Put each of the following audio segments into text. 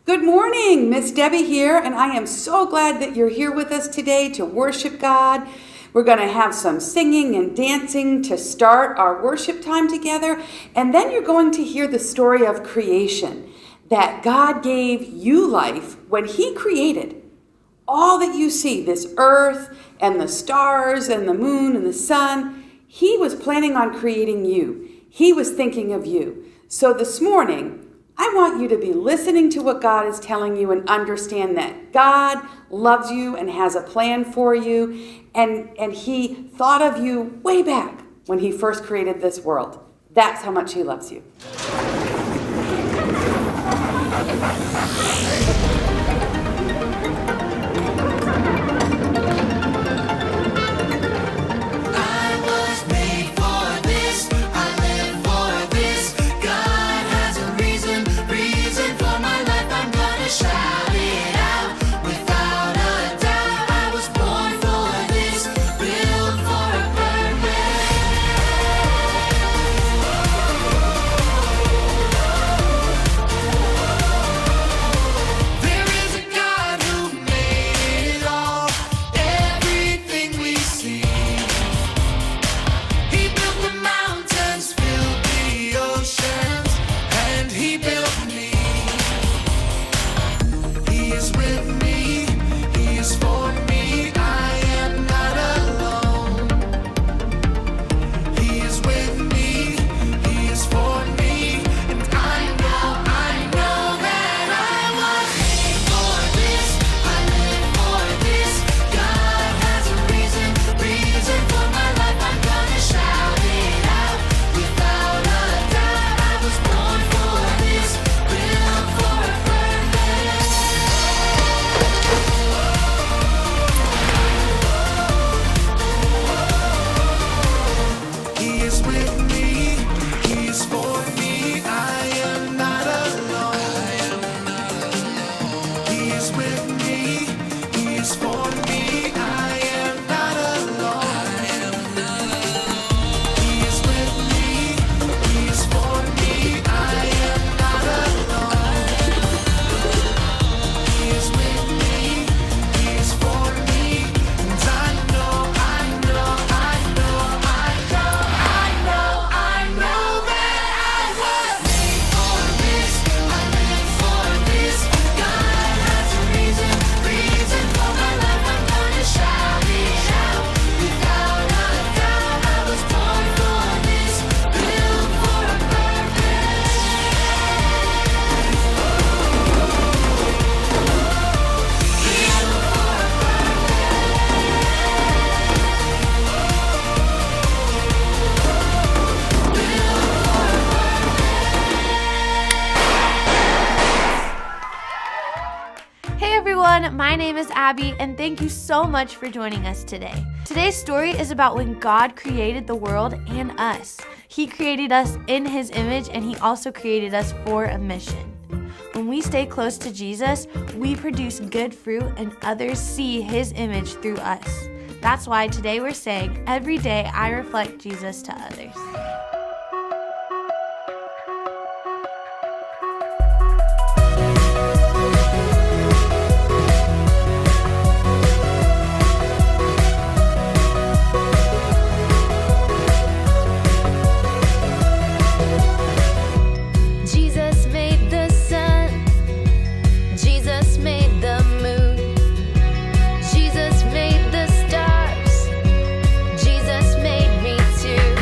Good morning, Miss Debbie here, and I am so glad that you're here with us today to worship God. We're going to have some singing and dancing to start our worship time together, and then you're going to hear the story of creation, that God gave you life when He created all that you see, this earth and the stars and the moon and the sun. He was planning on creating you. He was thinking of you. So this morning, I want you to be listening to what God is telling you and understand that God loves you and has a plan for you. And He thought of you way back when He first created this world. That's how much He loves you. My name is Abby, and thank you so much for joining us today. Today's story is about when God created the world and us. He created us in His image, and He also created us for a mission. When we stay close to Jesus, we produce good fruit, and others see His image through us. That's why today we're saying, every day I reflect Jesus to others. Jesus made me too.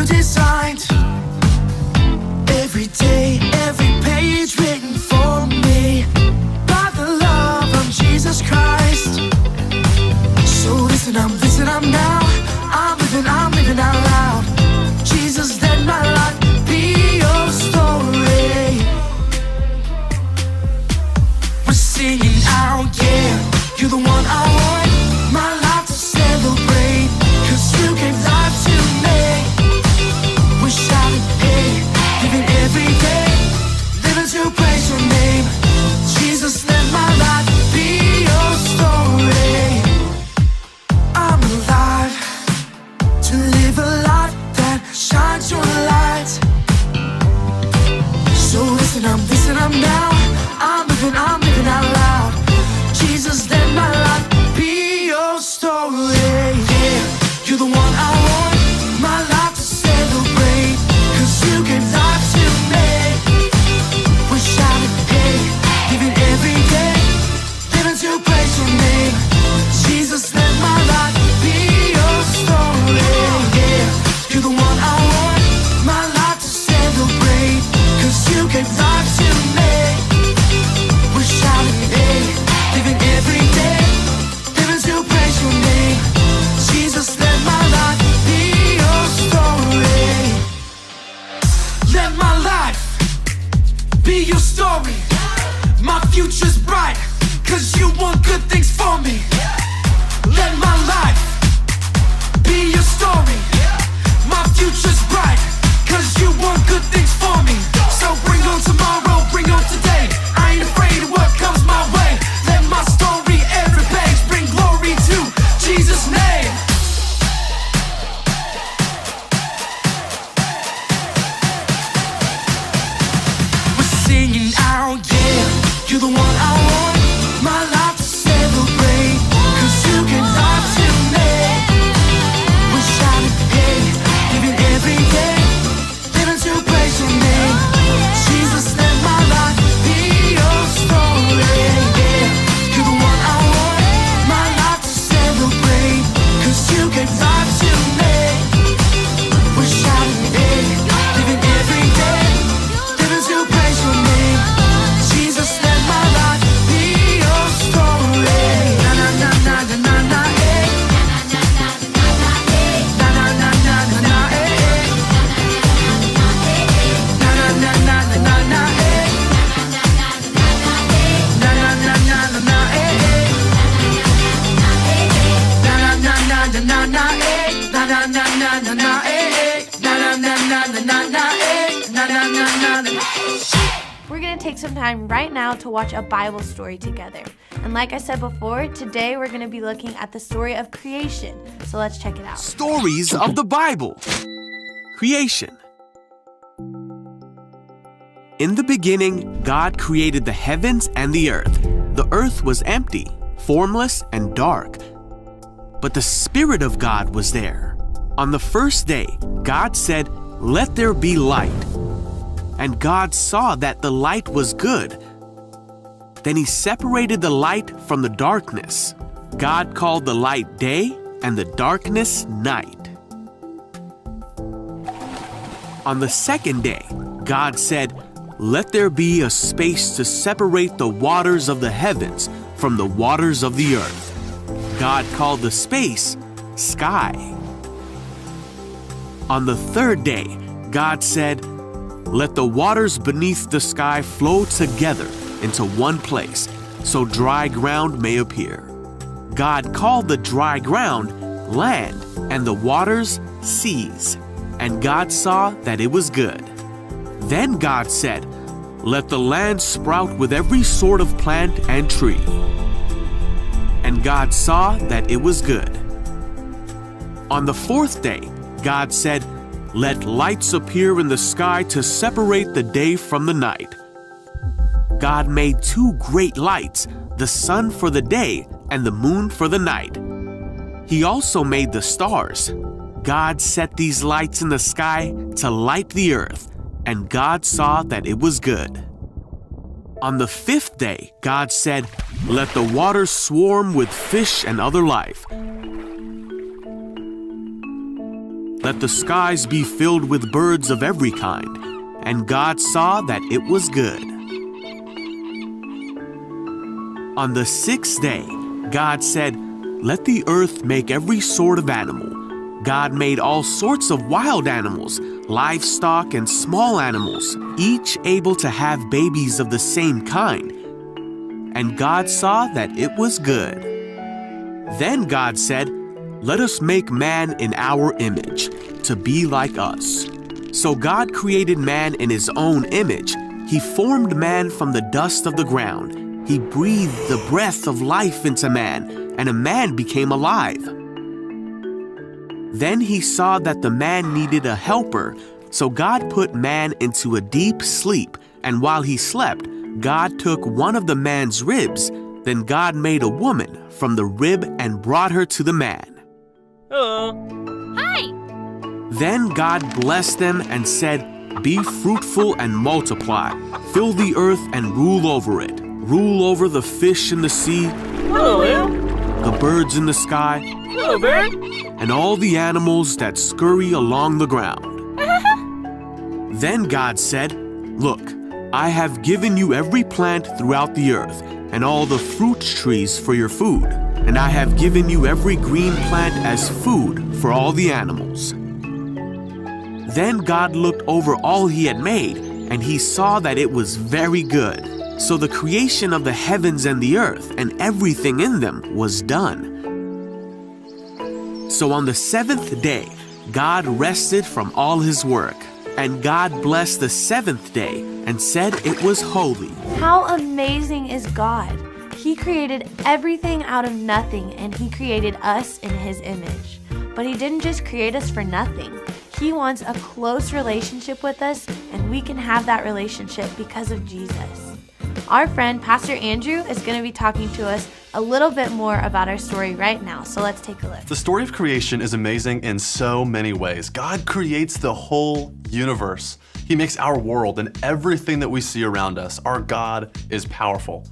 you designed. Every day, every page written for me by the love of Jesus Christ. So listen, I'm now. I'm living out loud. Jesus, let my life be your story. We're singing out, yeah. You're the one I want, my life to celebrate. 'Cause you gave life to me. We're shouting, hey, living every day, living to praise your name. Jesus, let my life be your story. I'm alive to live a life that shines your light. So listen, I'm now. I'm living out loud. Jesus, let my life be your story. Yeah, you're the one I want, my life to celebrate. 'Cause you gave life to me. We're shouting, hey, living every day, living to praise your name. Jesus, let my life be your story. Yeah, you're the one I want, my life to celebrate. 'Cause you gave life to me. We're shouting, hey, living every day, living to praise your name. Jesus, let my life be your story. Let my life be your story. My future's bright, 'cause you want good things for me. Let my life be your story. My future's bright, 'cause you want good things for me. So bring on tomorrow, bring on today. I ain't afraid of what comes my way. Let my story, every page, bring glory to Jesus' name. We're singing out, yeah. You're the one I want, my life to celebrate. 'Cause you gave life to me. We're shouting, hey, living every day, living to praise your name. Jesus, let my life be your story. Yeah, you're the one I want, my life to celebrate. 'Cause you gave life to me. We're shouting, hey, living every day, living to praise your name. Jesus, let my life be your story. Na na na na na na na, eh. Na na na na na na, eh. Na na na na na na na, eh. Na na na na na na, eh. Na na na na na na na, eh. Na na na na na na, eh. Na na na na na na na, eh. Na na na na na. We're going to take some time right now to watch a Bible story together. And like I said before, today we're going to be looking at the story of creation. So let's check it out. Stories of the Bible. Creation. In the beginning, God created the heavens and the earth. The earth was empty, formless, and dark. But the Spirit of God was there. On the first day, God said, "Let there be light." And God saw that the light was good. Then He separated the light from the darkness. God called the light day and the darkness night. On the second day, God said, "Let there be a space to separate the waters of the heavens from the waters of the earth." God called the space sky. On the third day, God said, "Let the waters beneath the sky flow together into one place, so dry ground may appear." God called the dry ground land and the waters seas, and God saw that it was good. Then God said, "Let the land sprout with every sort of plant and tree." And God saw that it was good. On the fourth day, God said, "Let lights appear in the sky to separate the day from the night." God made two great lights, the sun for the day and the moon for the night. He also made the stars. God set these lights in the sky to light the earth, and God saw that it was good. On the fifth day, God said, "Let the waters swarm with fish and other life." let the skies be filled with birds of every kind. And God saw that it was good. On the sixth day, God said, "Let the earth make every sort of animal." God made all sorts of wild animals, livestock and small animals, each able to have babies of the same kind. And God saw that it was good. Then God said, "Let us make man in our image, to be like us." So God created man in his own image. He formed man from the dust of the ground. He breathed the breath of life into man, and a man became alive. Then he saw that the man needed a helper, so God put man into a deep sleep, and while he slept, God took one of the man's ribs. Then God made a woman from the rib and brought her to the man. Hi! Then God blessed them and said, "Be fruitful and multiply. Fill the earth and rule over it. Rule over the fish in the sea, the birds in the sky, and all the animals that scurry along the ground." Then God said, "Look, I have given you every plant throughout the earth, and all the fruit trees for your food, and I have given you every green plant as food for all the animals." Then God looked over all he had made, and he saw that it was very good. So the creation of the heavens and the earth and everything in them was done. So on the seventh day, God rested from all his work, and God blessed the seventh day and said it was holy. How amazing is God? He created everything out of nothing, and he created us in his image. But he didn't just create us for nothing. He wants a close relationship with us, and we can have that relationship because of Jesus. Our friend, Pastor Andrew, is going to be talking to us a little bit more about our story right now, so let's take a look. The story of creation is amazing in so many ways. God creates the whole universe. He makes our world and everything that we see around us. Our God is powerful.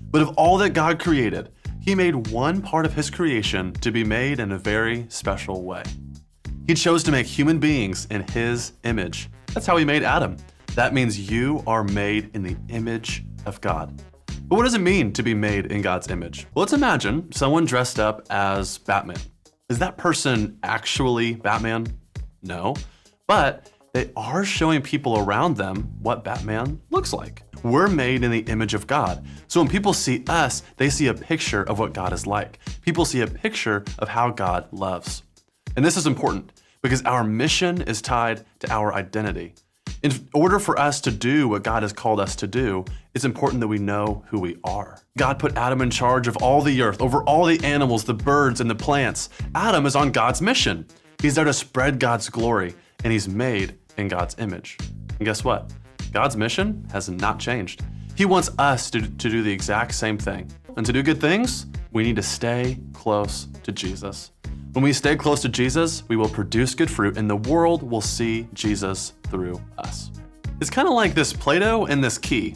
But of all that God created, he made one part of his creation to be made in a very special way. He chose to make human beings in his image. That's how he made Adam. That means you are made in the image of God. But what does it mean to be made in God's image? Well, let's imagine someone dressed up as Batman. Is that person actually Batman? No, but they are showing people around them what Batman looks like. We're made in the image of God. So when people see us, they see a picture of what God is like. People see a picture of how God loves. And this is important because our mission is tied to our identity. In order for us to do what God has called us to do, it's important that we know who we are. God put Adam in charge of all the earth, over all the animals, the birds, and the plants. Adam is on God's mission. He's there to spread God's glory, and he's made in God's image. And guess what? God's mission has not changed. He wants us to do the exact same thing. And to do good things, we need to stay close to Jesus. When we stay close to Jesus, we will produce good fruit, and the world will see Jesus through us. It's kind of like this Play-Doh and this key.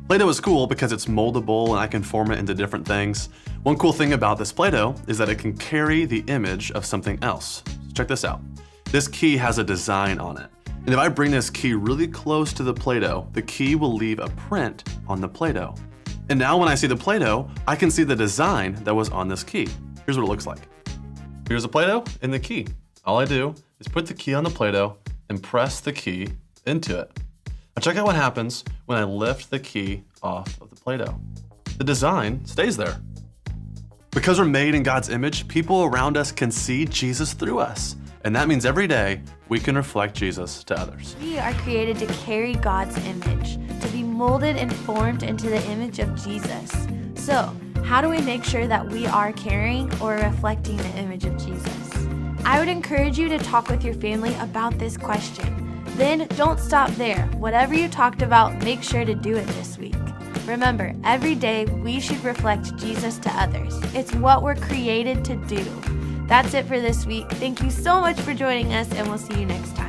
Play-Doh is cool because it's moldable and I can form it into different things. One cool thing about this Play-Doh is that it can carry the image of something else. So check this out. This key has a design on it. And if I bring this key really close to the Play-Doh, the key will leave a print on the Play-Doh. And now when I see the Play-Doh, I can see the design that was on this key. Here's what it looks like. Here's a Play-Doh and the key. All I do is put the key on the Play-Doh and press the key into it. Now check out what happens when I lift the key off of the Play-Doh. The design stays there. Because we're made in God's image, people around us can see Jesus through us. And that means every day we can reflect Jesus to others. We are created to carry God's image, to be molded and formed into the image of Jesus. So, how do we make sure that we are carrying or reflecting the image of Jesus? I would encourage you to talk with your family about this question. Then don't stop there. Whatever you talked about, make sure to do it this week. Remember, every day we should reflect Jesus to others. It's what we're created to do. That's it for this week. Thank you so much for joining us, and we'll see you next time.